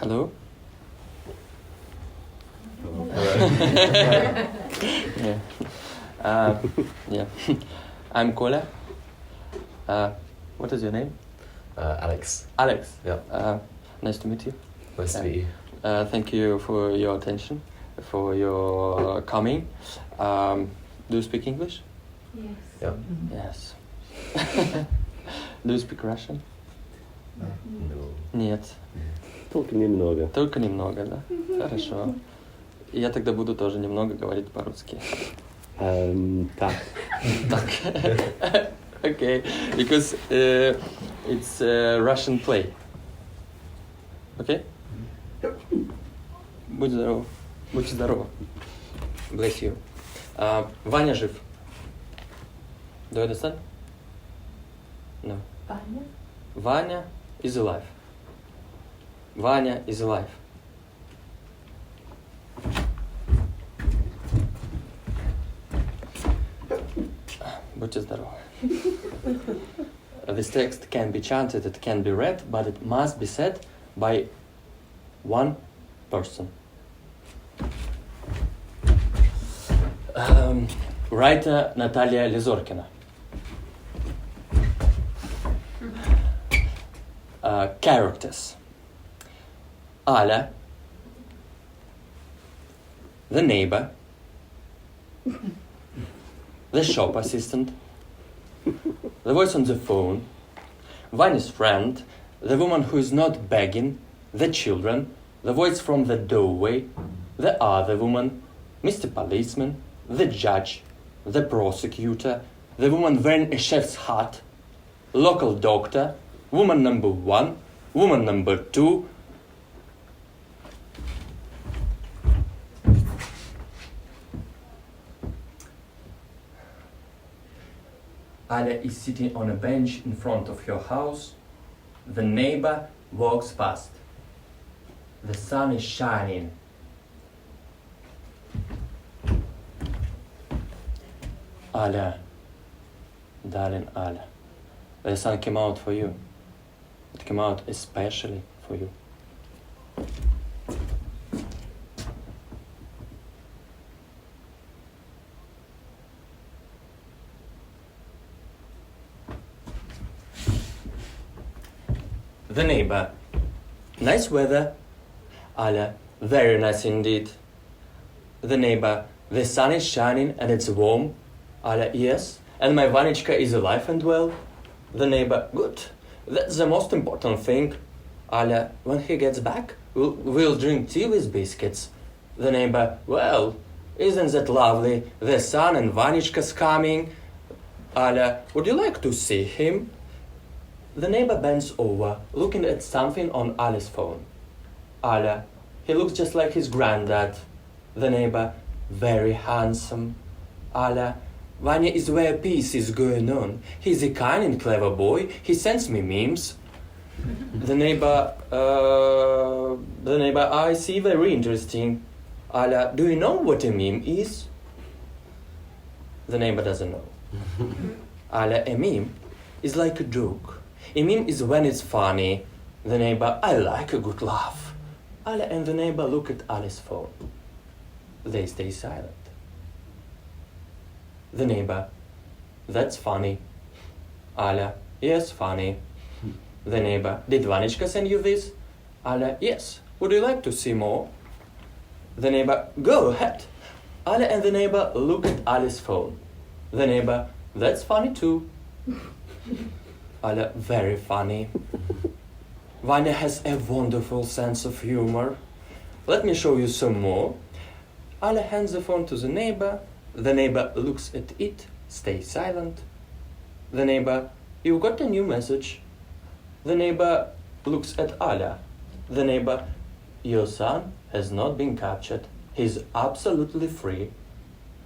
Hello? Yeah. Yeah. I'm Kola. What is your name? Alex. Alex. Yeah. Nice to meet you. Nice to meet you. Thank you for your attention, for your coming. Do you speak English? Yes. Yeah. Yes. Do you speak Russian? No. Нет. Только немного. Только немного, да? Хорошо. Я тогда буду тоже немного говорить по-русски. Так. Так. Okay, because it's a Russian play. Okay? Будь здоров. Будь здоров. Bless you. Ваня жив. Do you understand? No. Vanya? Vanya is alive. Vanya is alive. Будьте здоровы. This text can be chanted, it can be read, but it must be said by one person. Writer Natalia Lizorkina. Characters. Ala, the neighbor, the shop assistant, the voice on the phone, Vanya's friend, the woman who is not begging, the children, the voice from the doorway, the other woman, Mr. Policeman, the judge, the prosecutor, the woman wearing a chef's hat, local doctor, woman number 1, woman number 2, Alia is sitting on a bench in front of your house. The neighbor walks past. The sun is shining. Alia, darling Alia, the sun came out for you. It came out especially for you. The neighbor. Nice weather. Alia, very nice indeed. The neighbor. The sun is shining and it's warm. Alia, yes. And my Vanichka is alive and well. The neighbor. Good. That's the most important thing. Alia, when he gets back, we'll drink tea with biscuits. The neighbor. Well, isn't that lovely? The sun and Vanichka's coming. Alia, would you like to see him? The neighbor bends over, looking at something on Ali's phone. Alia, he looks just like his granddad. The neighbor, very handsome. Alia, Vanya is where peace is going on. He's a kind and clever boy. He sends me memes. The neighbor, I see, very interesting. Alia, do you know what a meme is? The neighbor doesn't know. Alia, a meme is like a joke. A meme is when it's funny. The neighbor, I like a good laugh. Alia and the neighbor look at Ali's phone. They stay silent. The neighbor, that's funny. Alia, yes, funny. The neighbor, did Vanichka send you this? Alia, yes. Would you like to see more? The neighbor, go ahead. Alia and the neighbor look at Ali's phone. The neighbor, that's funny too. Alia, very funny. Vanya has a wonderful sense of humor. Let me show you some more. Alia hands the phone to the neighbor. The neighbor looks at it, stays silent. The neighbor, you got a new message. The neighbor looks at Alia. The neighbor, your son has not been captured. He's absolutely free.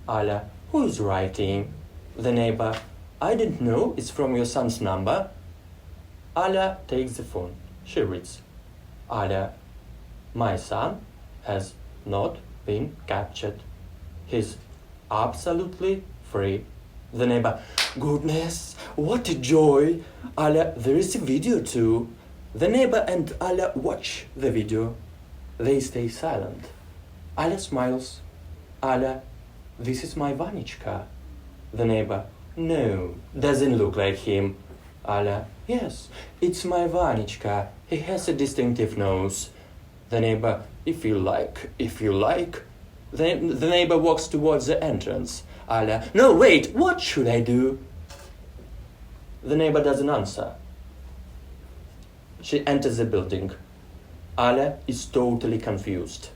Alia, who is writing? The neighbor, I didn't know it's from your son's number. Alia takes the phone. She reads. Alia, my son has not been captured. He's absolutely free. The neighbor, goodness, what a joy. Alia, there is a video too. The neighbor and Alia watch the video. They stay silent. Alia smiles. Alia, this is my Vanichka. The neighbor, no, doesn't look like him. Alia, yes, it's my Vanichka. He has a distinctive nose. The neighbor, if you like. The neighbor walks towards the entrance. Alia, no, wait, what should I do? The neighbor doesn't answer. She enters the building. Alia is totally confused.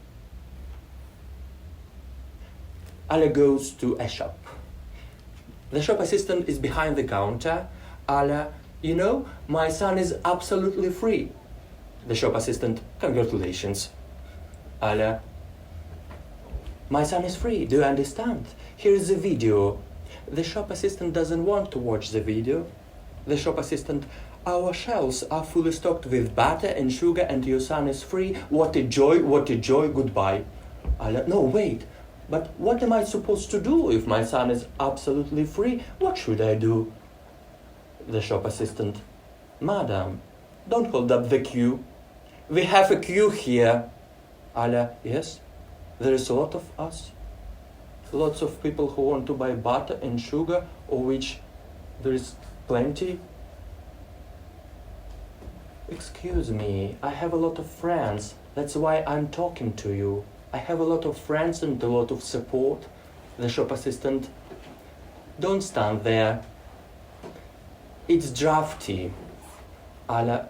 Alia goes to a shop. The shop assistant is behind the counter. Alia, you know, my son is absolutely free. The shop assistant, congratulations. Alia, my son is free, do you understand? Here is the video. The shop assistant doesn't want to watch the video. The shop assistant, our shelves are fully stocked with butter and sugar and your son is free. What a joy, goodbye. Alia, no, wait, but what am I supposed to do if my son is absolutely free? What should I do? The shop assistant, Madam, don't hold up the queue. We have a queue here. Alia, yes, there is a lot of us. Lots of people who want to buy butter and sugar, of which there is plenty. Excuse me, I have a lot of friends. That's why I'm talking to you. I have a lot of friends and a lot of support. The shop assistant, don't stand there. It's drafty. Alia,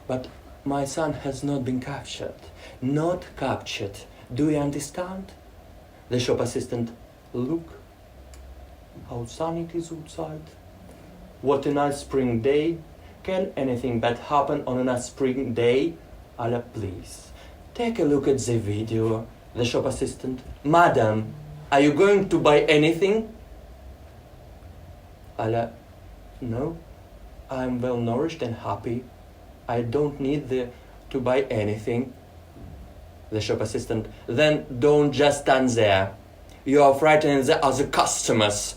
but my son has not been captured. Not captured. Do you understand? The shop assistant, look how sunny it is outside. What a nice spring day. Can anything bad happen on a nice spring day? Alia, please, take a look at the video. The shop assistant, Madam, are you going to buy anything? Alia, no, I'm well nourished and happy. I don't need to buy anything. The shop assistant, then don't just stand there. You are frightening the other customers.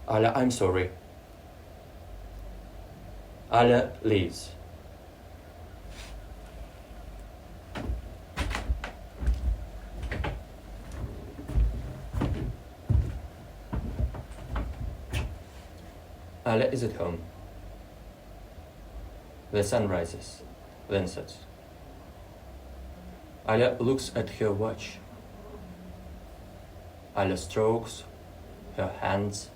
Alia, I'm sorry. Alia leaves. Alia is at home. The sun rises, then sets. Alia looks at her watch. Alia strokes her hands,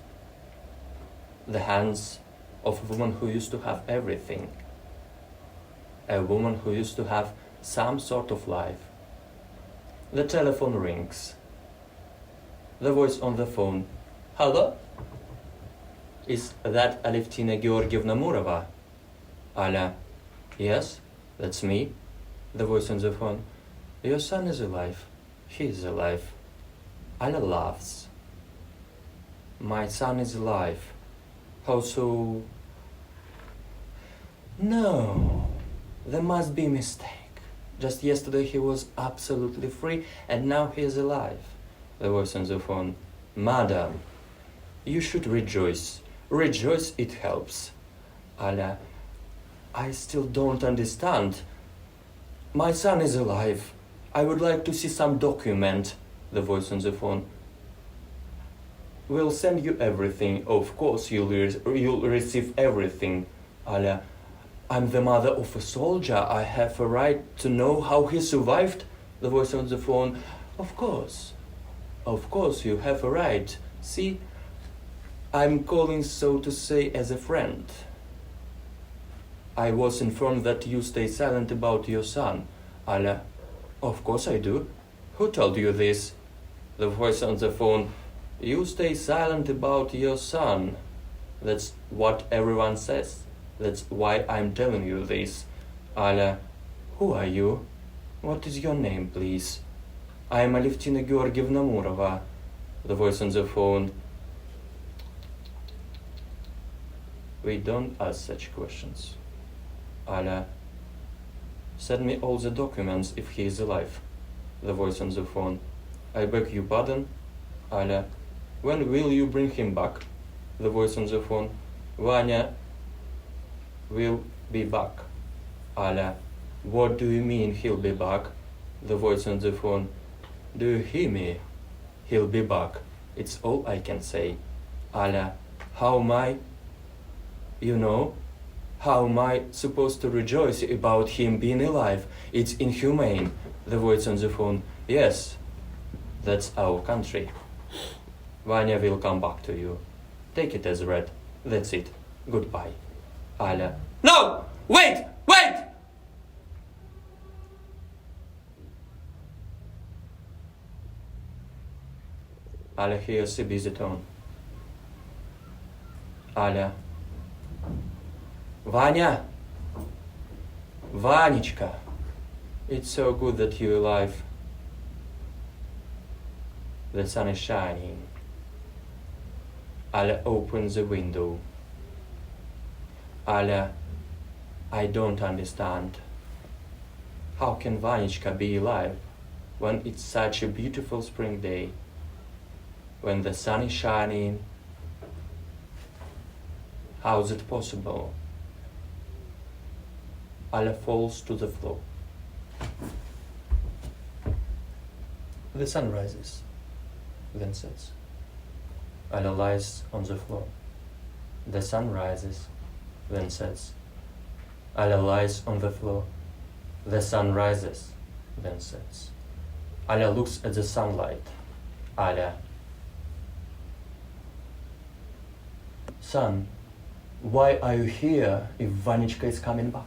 the hands of a woman who used to have everything, a woman who used to have some sort of life. The telephone rings. The voice on the phone, hello? Is that Alevtina Georgievna Murova? Alia, yes, that's me. The voice on the phone, your son is alive. He is alive. Alia laughs. My son is alive. How so? No, there must be a mistake. Just yesterday he was absolutely free and now he is alive. The voice on the phone, Madam, you should rejoice. Rejoice, it helps. Alia, I still don't understand. My son is alive. I would like to see some document. The voice on the phone, we'll send you everything. Of course, you'll receive everything. Alia, I'm the mother of a soldier. I have a right to know how he survived. The voice on the phone, of course, you have a right. See, I'm calling, so to say, as a friend. I was informed that you stay silent about your son. Alia, of course I do. Who told you this? The voice on the phone, you stay silent about your son. That's what everyone says. That's why I'm telling you this. Alia, who are you? What is your name, please? I am Alevtina Georgievna Murova. The voice on the phone, we don't ask such questions. Alia, send me all the documents if he is alive. The voice on the phone, I beg your pardon. Alia, when will you bring him back? The voice on the phone, Vanya will be back. Aля, what do you mean he'll be back? The voice on the phone. Do you hear me? He'll be back. It's all I can say. Aля, how am I? You know, how am I supposed to rejoice about him being alive? It's inhumane. The voice on the phone. Yes, that's our country. Vanya will come back to you. Take it as read. That's it. Goodbye. Aля. No! Wait! Wait! Aля hears a busy tone. Aля. Vanya! Vanichka! It's so good that you're alive. The sun is shining. Aля opens the window. Aля, I don't understand. How can Vanichka be alive when it's such a beautiful spring day? When the sun is shining? How is it possible? Aля falls to the floor. The sun rises, then sets. Aля lies on the floor. The sun rises, then sets. Aля lies on the floor. The sun rises, then sets. Aля looks at the sunlight. Aля. Sun, why are you here if Vanichka is coming back?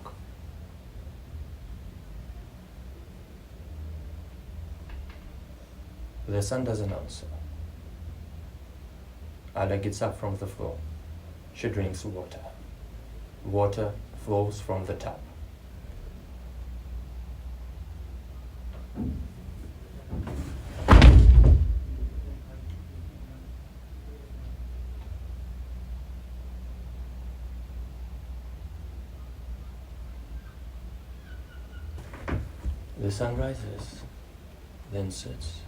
The sun doesn't answer. Aля gets up from the floor. She drinks water. Water flows from the tap. The sun rises, then sets.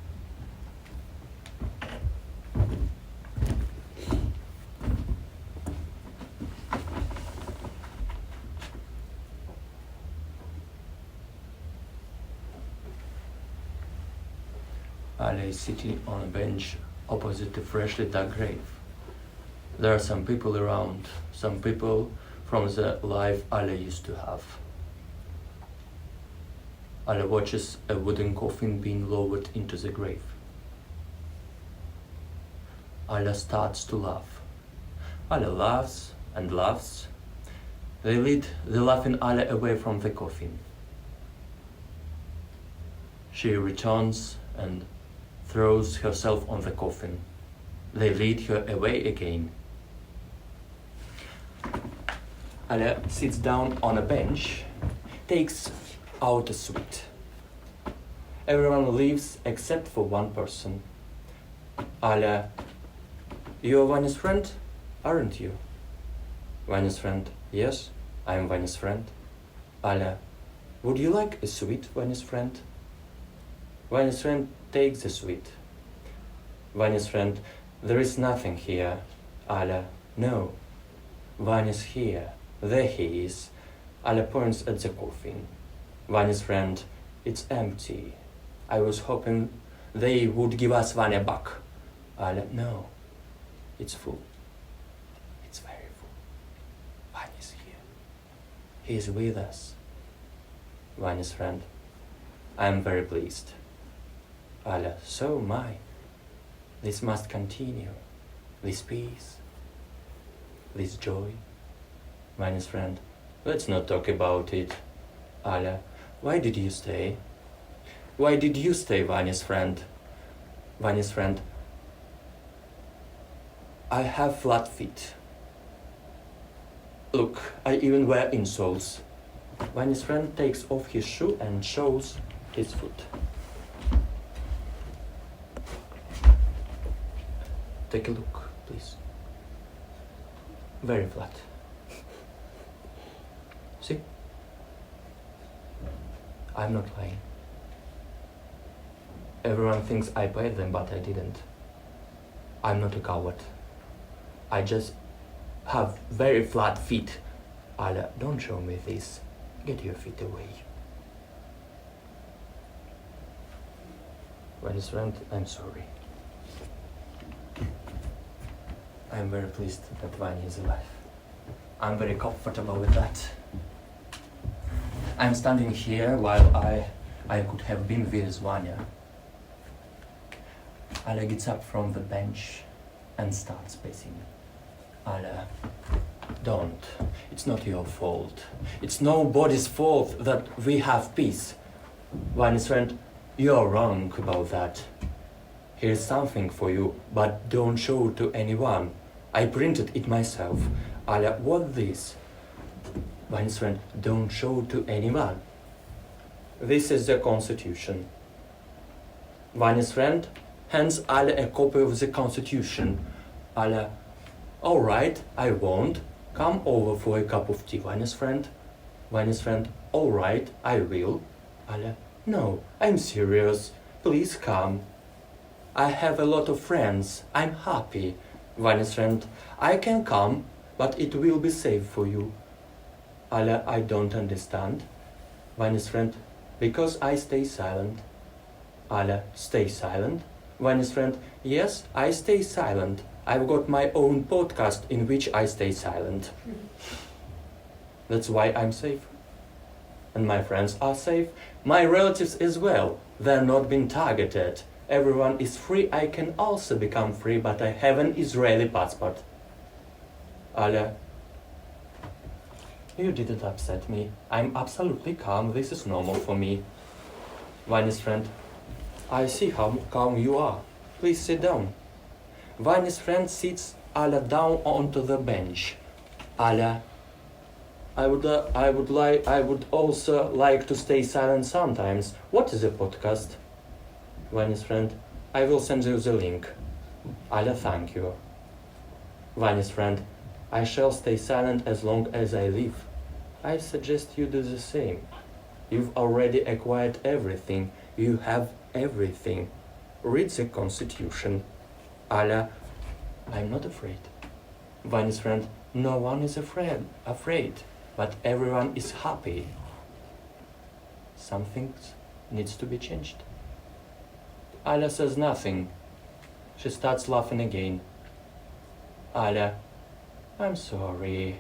Alia is sitting on a bench opposite a freshly dug grave. There are some people around, some people from the life Alia used to have. Alia watches a wooden coffin being lowered into the grave. Alia starts to laugh. Alia laughs and laughs. They lead the laughing Alia away from the coffin. She returns and throws herself on the coffin. They lead her away again. Alia sits down on a bench, takes out a sweet. Everyone leaves except for one person. Alia, you're Vanya's friend, aren't you? Vanya's friend, yes, I am Vanya's friend. Alia, would you like a sweet, Vanya's friend? Vanya's friend takes the sweet. Vanya's friend, there is nothing here. Alia, no. Vanya's here. There he is. Alia points at the coffin. Vanya's friend, it's empty. I was hoping they would give us Vanya back. Alia, no. It's full. It's very full. Vanya's here. He is with us. Vanya's friend, I am very pleased. Alia, so am I. This must continue. This peace. This joy. Vanya's friend, let's not talk about it. Alia, why did you stay? Why did you stay, Vanya's friend? Vanya's friend, I have flat feet. Look, I even wear insoles. Vanya's friend takes off his shoe and shows his foot. Take a look, please. Very flat. See? I'm not lying. Everyone thinks I paid them, but I didn't. I'm not a coward. I just have very flat feet. Alia, don't show me this. Get your feet away. Vanya's friend, I'm sorry. I'm very pleased that Vanya is alive. I'm very comfortable with that. I'm standing here while I could have been with Vanya. Ala gets up from the bench and starts pacing. Ala, don't. It's not your fault. It's nobody's fault that we have peace. Vanya's friend, you're wrong about that. Here's something for you, but don't show to anyone. I printed it myself. Ala, what this? Vanya's friend, don't show to anyone. This is the Constitution. Vanya's friend hands Ala a copy of the Constitution. Ala, all right, I won't. Come over for a cup of tea, Vanya's friend. Vanya's friend, all right, I will. Ala, no, I'm serious. Please come. I have a lot of friends. I'm happy. Vanya's friend, I can come, but it will be safe for you. Ala, I don't understand. Vanya's friend, because I stay silent. Ala, stay silent? Vanya's friend, yes, I stay silent. I've got my own podcast in which I stay silent. That's why I'm safe. And my friends are safe. My relatives as well. They're not being targeted. Everyone is free. I can also become free, but I have an Israeli passport. Ala, you didn't upset me. I'm absolutely calm. This is normal for me. Vanya's friend, I see how calm you are. Please sit down. Vanya's friend sits Ala down onto the bench. Ala, I would also like to stay silent sometimes. What is a podcast? Vanya's friend, I will send you the link. Ala, thank you. Vanya's friend, I shall stay silent as long as I live. I suggest you do the same. You've already acquired everything. You have everything. Read the Constitution. Ala, I'm not afraid. Vanya's friend, no one is afraid, but everyone is happy. Something needs to be changed. Ala says nothing. She starts laughing again. Ala, I'm sorry.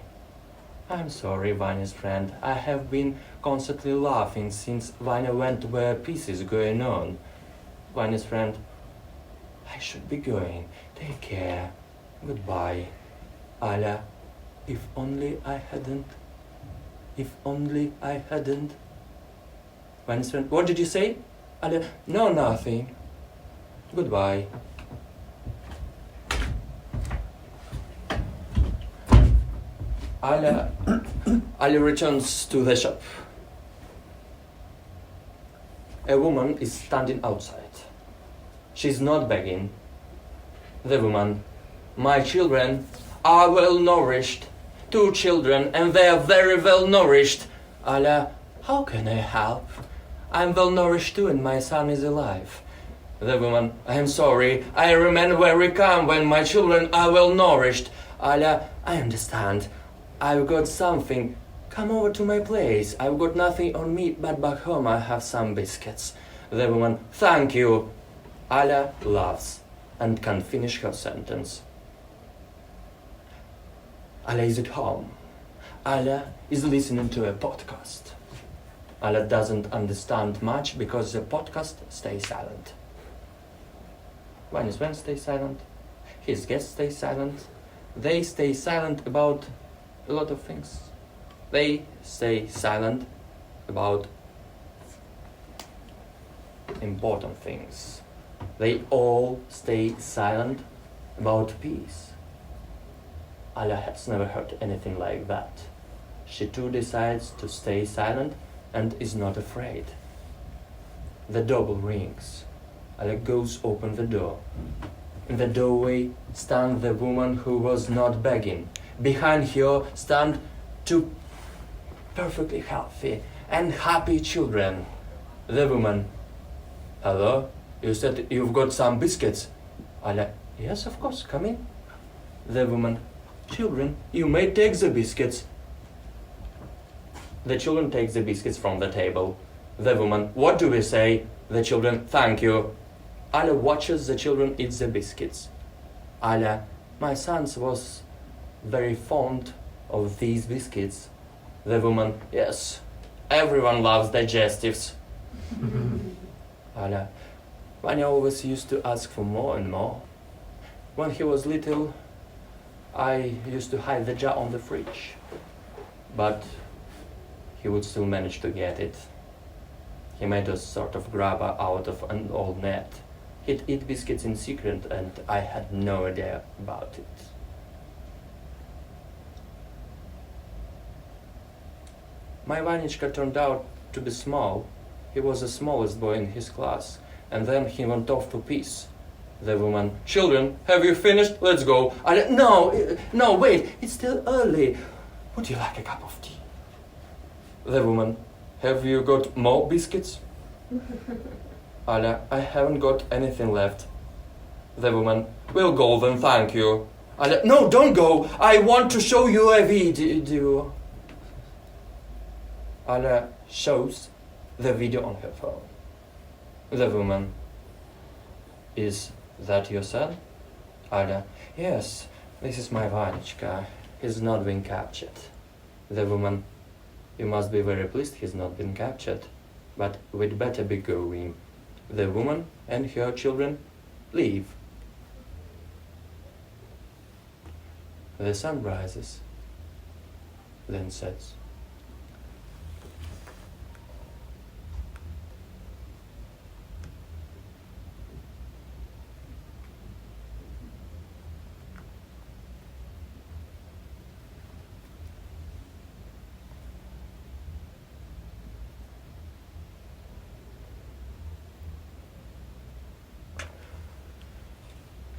I'm sorry, Vanya's friend. I have been constantly laughing since Vanya went where peace is going on. Vanya's friend, I should be going. Take care. Goodbye. Ala, if only I hadn't. If only I hadn't. Vanya's friend, what did you say? Ala, no, nothing. Goodbye. Ali returns to the shop. A woman is standing outside. She's not begging. The woman, my children are well nourished. 2 children, and they are very well nourished. Allah, how can I help? I'm well nourished too, and my son is alive. The woman, I'm sorry. I remain very calm when my children are well nourished. Allah, I understand. I've got something. Come over to my place. I've got nothing on me, but back home I have some biscuits. The woman, thank you. Allah laughs and can't finish her sentence. Allah is at home. Allah is listening to a podcast. Allah doesn't understand much because the podcast stays silent. Vanya's friend stays silent. His guests stay silent. They stay silent about a lot of things. They stay silent about important things. They all stay silent about peace. Allah has never heard anything like that. She too decides to stay silent and is not afraid. The doorbell rings. Allah goes open the door. In the doorway stands the woman who was not begging. Behind her stand 2 perfectly healthy and happy children. The woman, hello? You said you've got some biscuits. Allah, yes, of course, come in. The woman, children, you may take the biscuits. The children take the biscuits from the table. The woman, what do we say? The children, thank you. Alia watches the children eat the biscuits. Alia, my son was very fond of these biscuits. The woman, yes, everyone loves digestives. Alia, Vanya always used to ask for more and more. When he was little, I used to hide the jar on the fridge, but he would still manage to get it. He made a sort of grabber out of an old net. He'd eat biscuits in secret and I had no idea about it. My Vanyachka turned out to be small. He was the smallest boy in his class, and then he went off to peace. The woman, children, have you finished? Let's go. No, wait, it's still early. Would you like a cup of tea? The woman, have you got more biscuits? Alia, I haven't got anything left. The woman, we'll go then, thank you. Alia, no, don't go. I want to show you a video. Alia shows the video on her phone. The woman, is that your son? Alia, yes, this is my Vanyachka. He's not been captured. The woman, you must be very pleased he's not been captured, but we'd better be going. The woman and her children leave. The sun rises, then sets.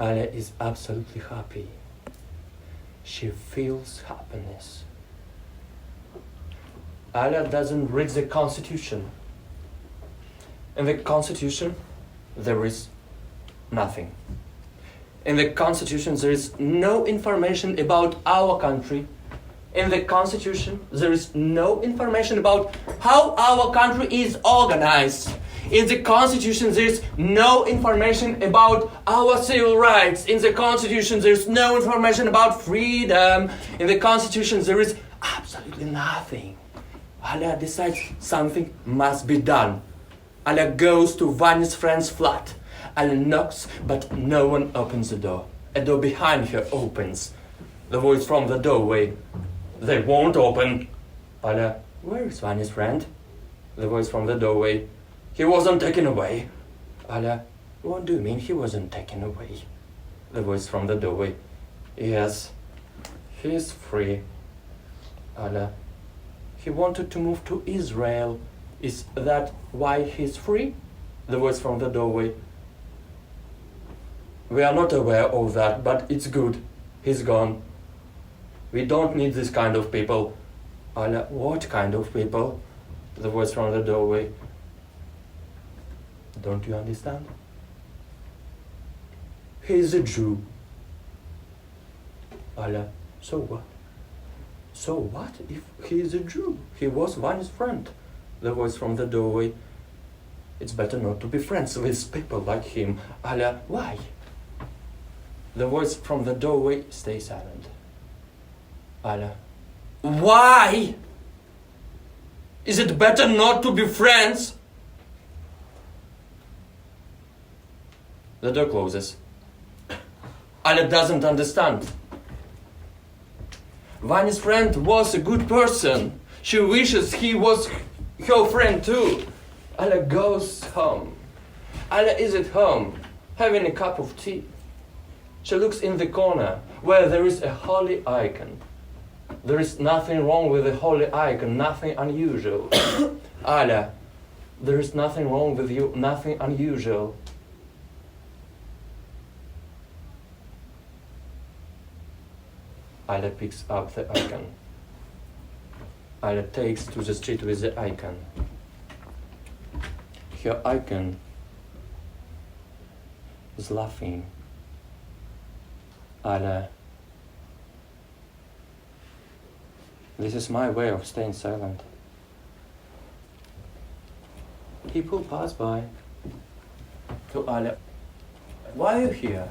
Alia is absolutely happy. She feels happiness. Alia doesn't read the Constitution. In the Constitution, there is nothing. In the Constitution, there is no information about our country. In the Constitution, there is no information about how our country is organized. In the Constitution, there is no information about our civil rights. In the Constitution, there is no information about freedom. In the Constitution, there is absolutely nothing. Alia decides something must be done. Alia goes to Vanya's friend's flat. Alia knocks, but no one opens the door. A door behind her opens. The voice from the doorway, they won't open. Alia, where is Vanya's friend? The voice from the doorway, he wasn't taken away. Alia, what do you mean he wasn't taken away? The voice from the doorway, yes, he's free. Alia, he wanted to move to Israel. Is that why he's free? The voice from the doorway, we are not aware of that, but it's good. He's gone. We don't need this kind of people. Alia, what kind of people? The voice from the doorway, don't you understand? He's a Jew. Alia, so what? So what if he is a Jew? He was Vanya's friend. The voice from the doorway, it's better not to be friends with people like him. Alia, why? The voice from the doorway, stay silent. Alia, why? Is it better not to be friends? The door closes. Alia doesn't understand. Vanya's friend was a good person. She wishes he was her friend too. Alia goes home. Alia is at home, having a cup of tea. She looks in the corner where there is a holy icon. There is nothing wrong with the holy icon, nothing unusual. Alia, there is nothing wrong with you, nothing unusual. Alia picks up the icon. Alia takes to the street with the icon. Her icon is laughing. Alia, this is my way of staying silent. People pass by. To Alia, why are you here?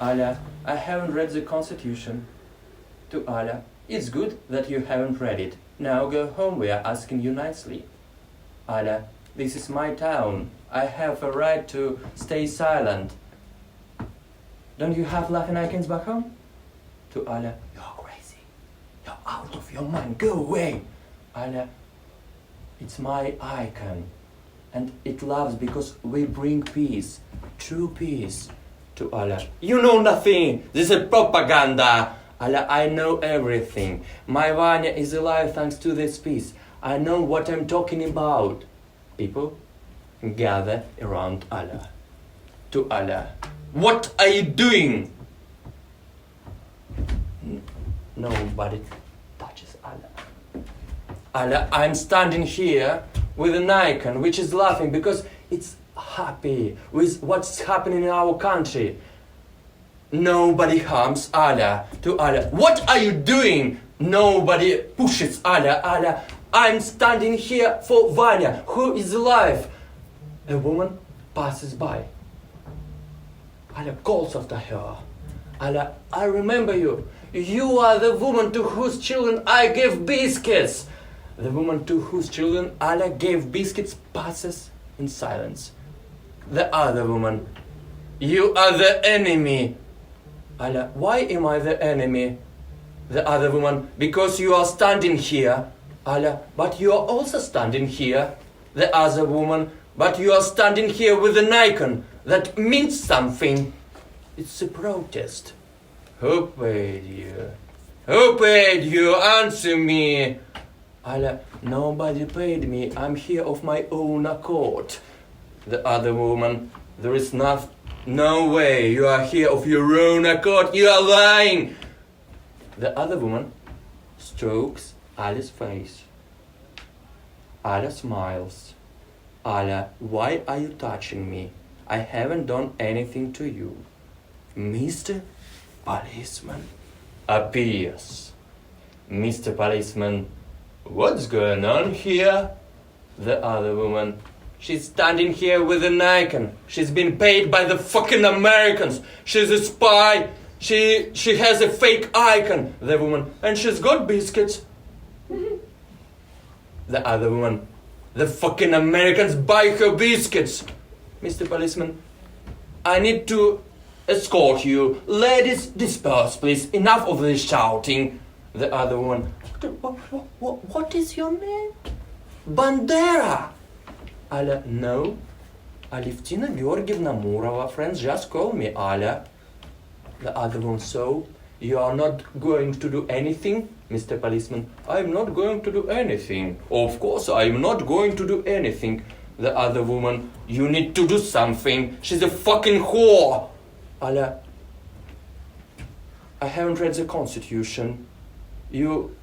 Alia, I haven't read the Constitution. To Alia, it's good that you haven't read it. Now go home, we are asking you nicely. Alia, this is my town. I have a right to stay silent. Don't you have laughing icons back home? To Alia, you're crazy. You're out of your mind. Go away. Alia, it's my icon. And it loves because we bring peace. True peace. To Alia, you know nothing. This is propaganda. Alia, I know everything. My Vanya is alive thanks to this peace. I know what I'm talking about. People gather around Alia. To Alia, what are you doing? Nobody touches Alia. Alia, I'm standing here with an icon which is laughing because it's happy with what's happening in our country. Nobody harms Alia. To Alia, what are you doing? Nobody pushes Alia. Alia, I'm standing here for Vanya, who is alive. A woman passes by. Alia calls after her. Alia, I remember you. You are the woman to whose children I gave biscuits. The woman to whose children Alia gave biscuits passes in silence. The other woman, you are the enemy. Alia, why am I the enemy? The other woman, because you are standing here. Alia, but you are also standing here. The other woman, but you are standing here with an icon that means something. It's a protest. Who paid you? Who paid you? Answer me. Alia, nobody paid me. I'm here of my own accord. The other woman, there is no way you are here of your own accord. You are lying. The other woman strokes Alia's face. Alia smiles. Alia, why are you touching me? I haven't done anything to you. Mr. Policeman appears. Mr. Policeman, what's going on here? The other woman, she's standing here with an icon. She's been paid by the fucking Americans. She's a spy. She has a fake icon. The woman, and she's got biscuits. The other woman, the fucking Americans buy her biscuits. Mr. Policeman, I need to escort you. Ladies, disperse, please. Enough of this shouting. The other woman, what is your name? Bandera. Alia, no. Alevtina Georgievna Murova. Friends just call me Alia. The other one, so you are not going to do anything? Mr. Policeman, I'm not going to do anything. Of course, I'm not going to do anything. The other woman, you need to do something. She's a fucking whore. Alia, I haven't read the Constitution. You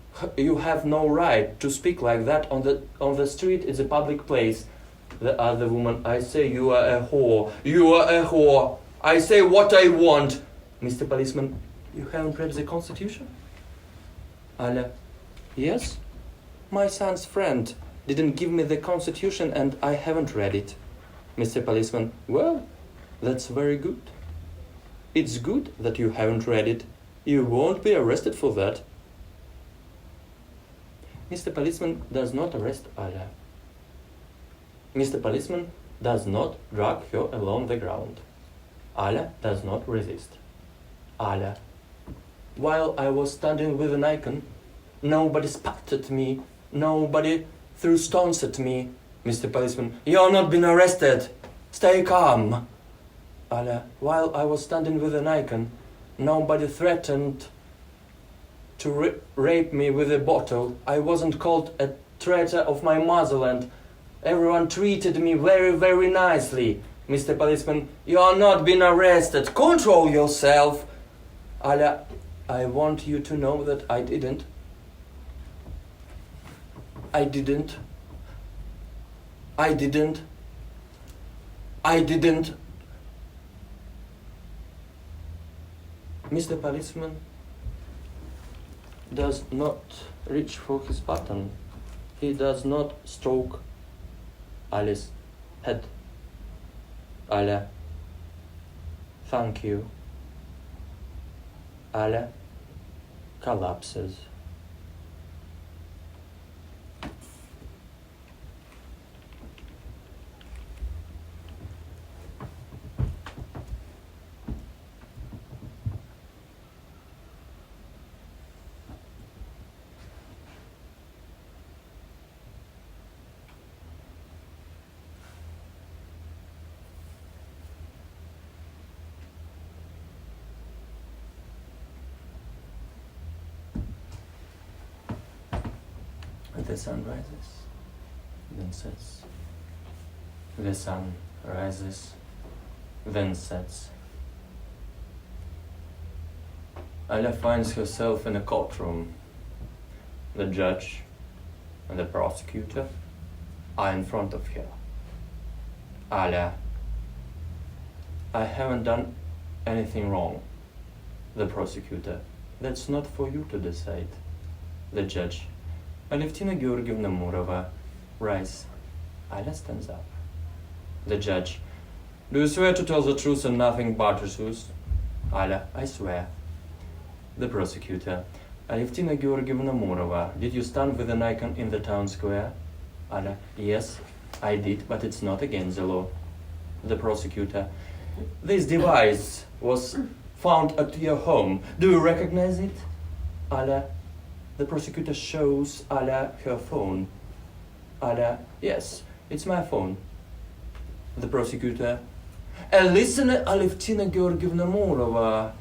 have no right to speak like that on the street. It's a public place. The other woman, I say you are a whore. You are a whore. I say what I want. Mr. Policeman, you haven't read the Constitution? Alia, yes? My son's friend didn't give me the Constitution and I haven't read it. Mr. Policeman, well, that's very good. It's good that you haven't read it. You won't be arrested for that. Mr. Policeman does not arrest Alia. Mr. Policeman does not drag her along the ground. Alia does not resist. Alia, while I was standing with an icon, nobody spat at me, nobody threw stones at me. Mr. Policeman, you're not been arrested. Stay calm. Alia, while I was standing with an icon, nobody threatened to rape me with a bottle. I wasn't called a traitor of my motherland. Everyone treated me very, very nicely. Mr. Policeman, you are not being arrested. Control yourself. Alia, I want you to know that I didn't. I didn't. I didn't. I didn't. Mr. Policeman does not reach for his button. He does not stroke Alice's head. Alle, thank you. Alle, collapses. The sun rises, then sets. The sun rises, then sets. Alia finds herself in a courtroom. The judge and the prosecutor are in front of her. Alia, I haven't done anything wrong. The prosecutor, that's not for you to decide. The judge, Alevtina Georgievna Murova, rise. Alia stands up. The judge, do you swear to tell the truth and nothing but the truth? Alia, I swear. The prosecutor, Alevtina Georgievna Murova, did you stand with an icon in the town square? Alia, yes, I did, but it's not against the law. The prosecutor, this device was found at your home. Do you recognize it? Alia, the prosecutor shows Alia her phone. Alia, yes, it's my phone. The prosecutor, a listener Alevtina Georgievna Murova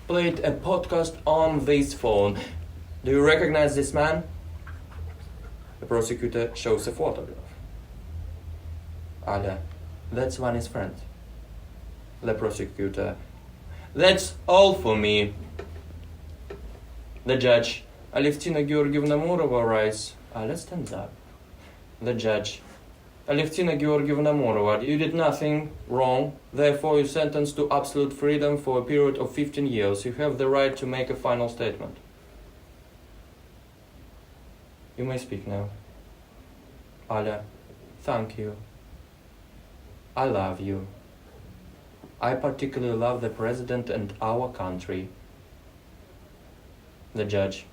played a podcast on this phone. Do you recognize this man? The prosecutor shows a photograph. Alia, that's Vanya's friend. The prosecutor, that's all for me. The judge, Alevtina Georgievna Murova, rise. Alia stands up. The judge, Alevtina Georgievna Murova, you did nothing wrong, therefore you're sentenced to absolute freedom for a period of 15 years. You have the right to make a final statement. You may speak now. Alia, thank you. I love you. I particularly love the president and our country. The judge,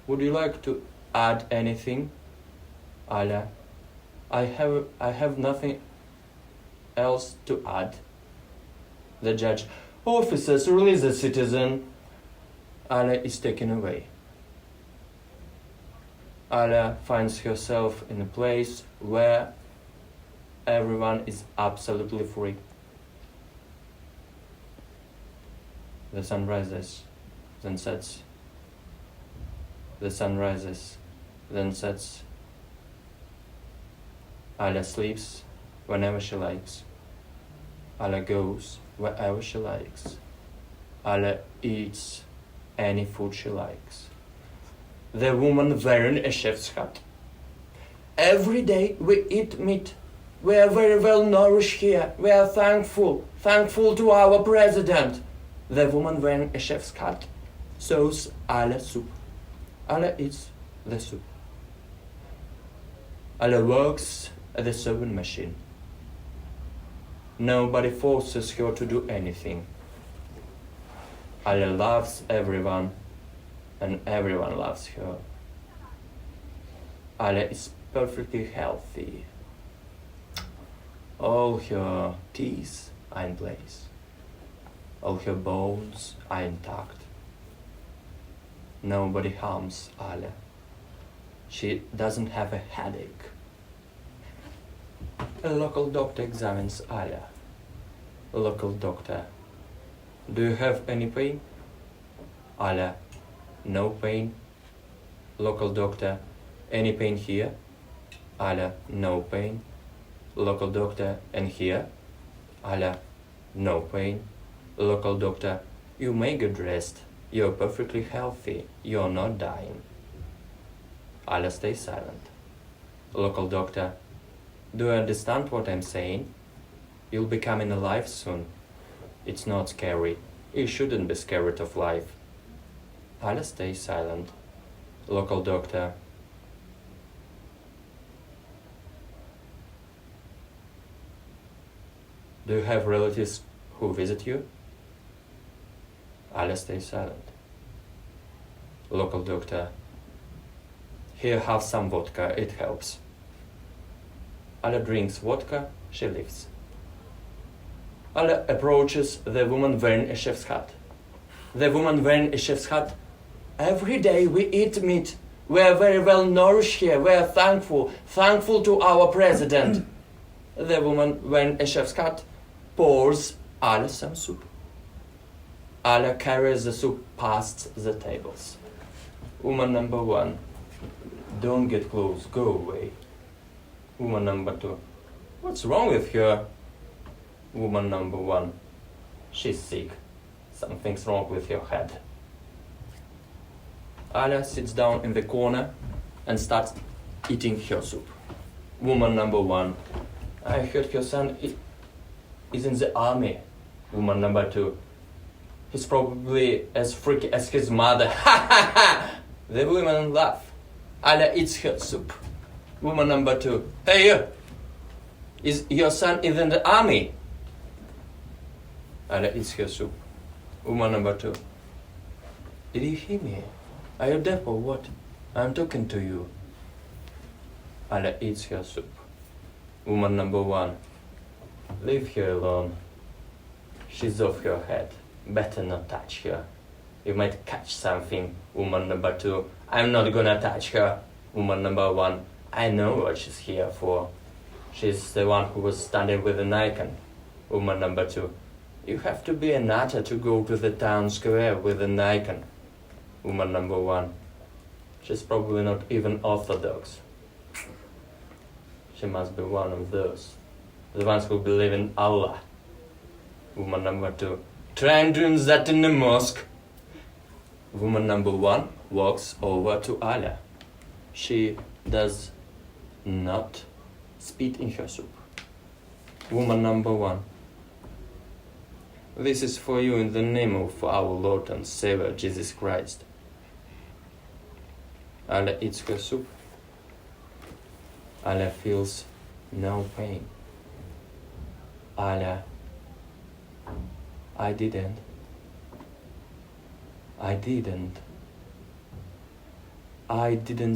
would you like to add anything? Alia, I have nothing else to add. The judge, officers, release the citizen. Alia is taken away. Alia finds herself in a place where everyone is absolutely free. The sun rises, then sets. The sun rises, then sets. Alia sleeps whenever she likes. Alia goes wherever she likes. Alia eats any food she likes. The woman wearing a chef's hat. Every day we eat meat. We are very well nourished here. We are thankful to our president. The woman wearing a chef's hat serves Alia soup. Alia eats the soup. Alia works at the sewing machine. Nobody forces her to do anything. Alia loves everyone, and everyone loves her. Alia is perfectly healthy. All her teeth are in place. All her bones are intact. Nobody harms Alia. She doesn't have a headache. A local doctor examines Alia. Local doctor, do you have any pain? Alia, no pain. Local doctor, any pain here? Alia, no pain. Local doctor, and here? Alia, no pain. Local doctor, you may get dressed. You're perfectly healthy. You're not dying. Alia stays silent. Local doctor, do you understand what I'm saying? You'll be coming alive soon. It's not scary. You shouldn't be scared of life. Alia stays silent. Local doctor, Do you have relatives who visit you? Alia stays silent. Local doctor. Here, have some vodka, it helps. Alia drinks vodka, she leaves. Alia approaches the woman wearing a chef's hat. The woman wearing a chef's hat. Every day we eat meat. We are very well nourished here. We are thankful to our president. The woman wearing a chef's hat pours Alia some soup. Alia carries the soup past the tables. Woman number 1. Don't get close, go away. Woman number 2. What's wrong with her? Woman number 1. She's sick. Something's wrong with your head. Alia sits down in the corner and starts eating her soup. Woman number 1. I heard your son is in the army. Woman number 2. He's probably as freaky as his mother. Ha ha ha! The women laugh. Alia eats her soup. Woman number 2. Hey you! Is your son in the army? Alia eats her soup. Woman number 2. Did you hear me? Are you deaf or what? I'm talking to you. Alia eats her soup. Woman number 1. Leave her alone. She's off your head. Better not touch her. You might catch something. Woman number 2. I'm not gonna touch her. Woman number 1. I know what she's here for. She's the one who was standing with an icon. Woman number 2. You have to be a nutter to go to the town square with an icon. Woman number 1. She's probably not even Orthodox. She must be one of those. The ones who believe in Allah. Woman number 2. Try and doing that in the mosque. Woman number 1 walks over to Alia. She does not spit in her soup. Woman number 1. This is for you in the name of our Lord and Savior Jesus Christ. Alia eats her soup. Alia feels no pain. Alia, I didn't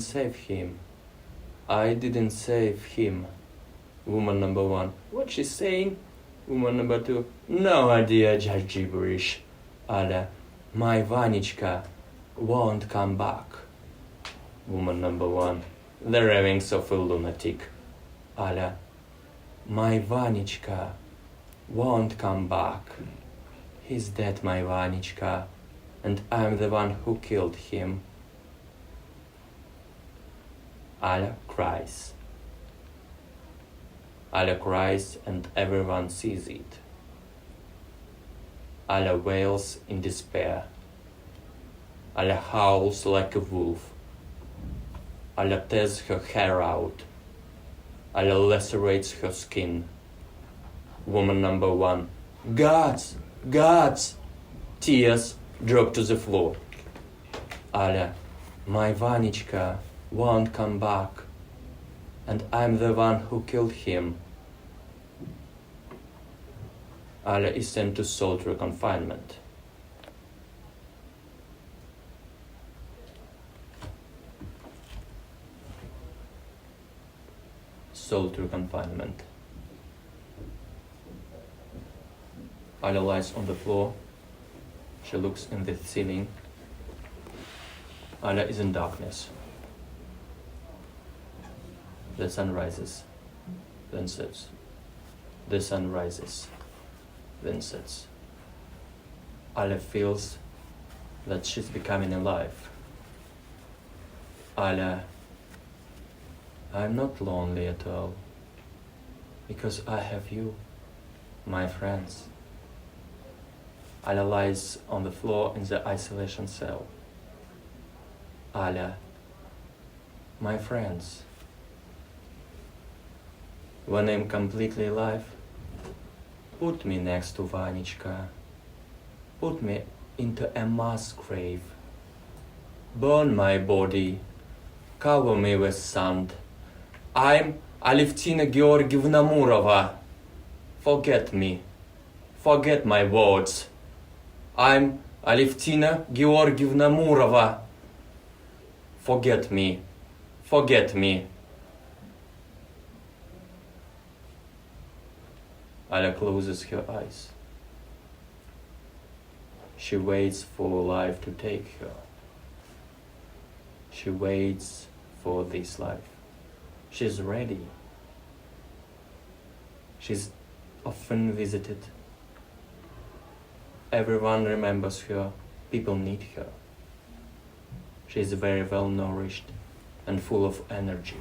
save him. I didn't save him. Woman number 1. What's she saying? Woman number 2. No idea, just gibberish. Alia, my Vanyachka won't come back. Woman number 1. The ravings of a lunatic. Alia, my Vanyachka won't come back. He's dead, my Vanyachka, and I'm the one who killed him. Alia cries. Alia cries and everyone sees it. Alia wails in despair. Alia howls like a wolf. Alia tears her hair out. Alia lacerates her skin. Woman number 1. Gods! Gods! Tears drop to the floor. Alia, my Vanyachka won't come back, and I'm the one who killed him. Alia is sent to solitary confinement. Solitary confinement. Alia lies on the floor. She looks in the ceiling. Alia is in darkness. The sun rises, then sets. The sun rises, then sets. Alia feels that she's becoming alive. Alia, I'm not lonely at all, because I have you, my friends. Alia lies on the floor in the isolation cell. Alia, my friends. When I'm completely alive, put me next to Vanyachka. Put me into a mass grave. Burn my body. Cover me with sand. I'm Alevtina Georgievna Murova. Forget me. Forget my words. I'm Alevtina Georgievna Murova. Forget me. Forget me. Alia closes her eyes. She waits for life to take her. She waits for this life. She's ready. She's often visited. Everyone remembers her. People need her. She's very well nourished and full of energy.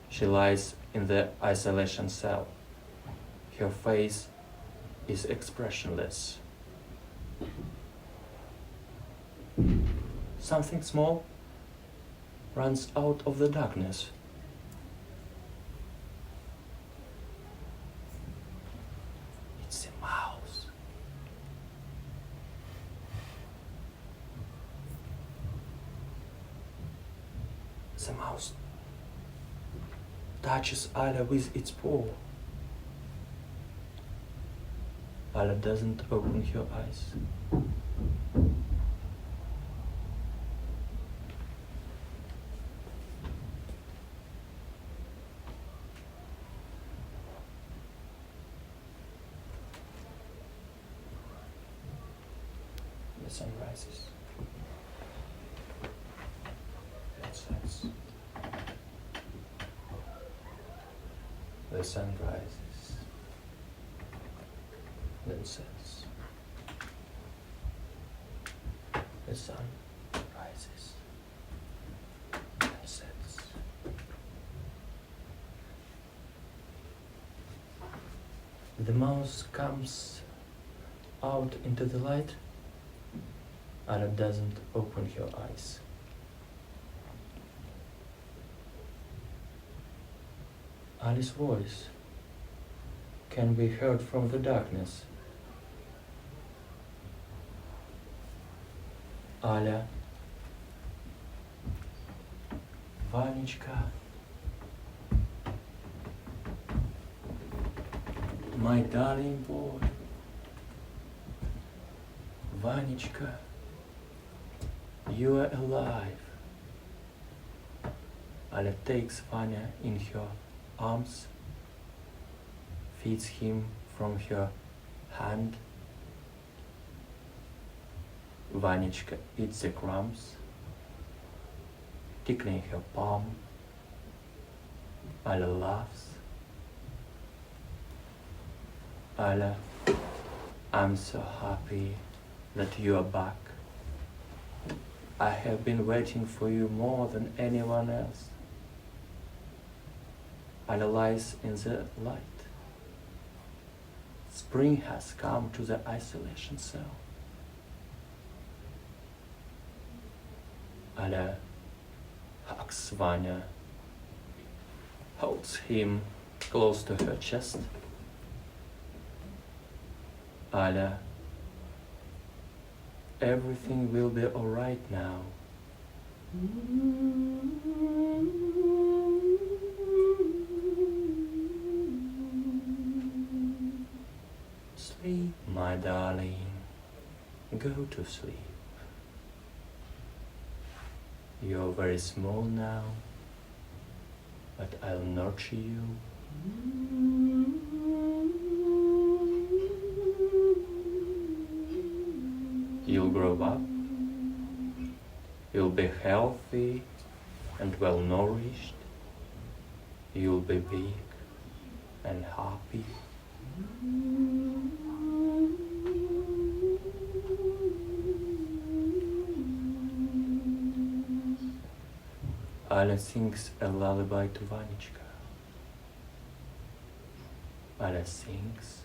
She lies in the isolation cell. Her face is expressionless. Something small runs out of the darkness. It's a mouse. The mouse touches Alia with its paw. Alia doesn't open her eyes. The sun rises. It sets. The sun rises, then sets. The sun rises, then sets. The mouse comes out into the light. Alia doesn't open her eyes. Ali's voice can be heard from the darkness. Alia, Vanyachka, my darling boy, Vanyachka, you are alive. Alia takes Vanya in her arms, feeds him from her hand. Vanyachka eats the crumbs, tickling her palm. Alia laughs. Alia, I'm so happy that you are back. I have been waiting for you more than anyone else. Alia lies in the light. Spring has come to the isolation cell. Alia hugs Vanya, holds him close to her chest. Alia, everything will be alright now. Sleep, my darling. Go to sleep. You're very small now, but I'll nurture you. You'll grow up. You'll be healthy and well nourished. You'll be big and happy. Alia sings a lullaby to Vanyachka. Alia sings,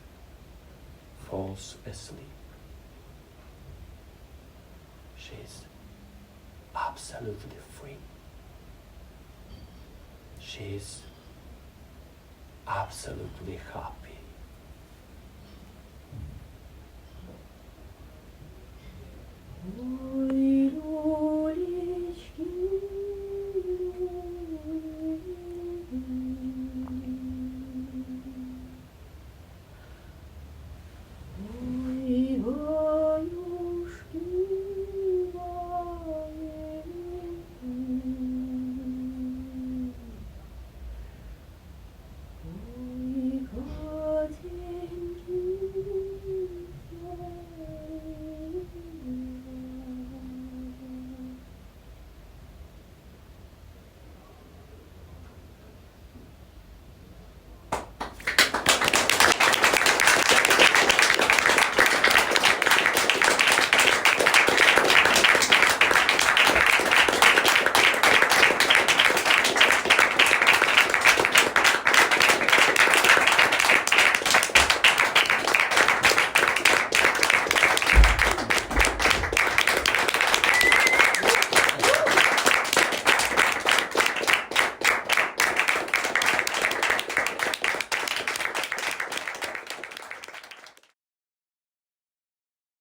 falls asleep. She's absolutely free. She's absolutely happy.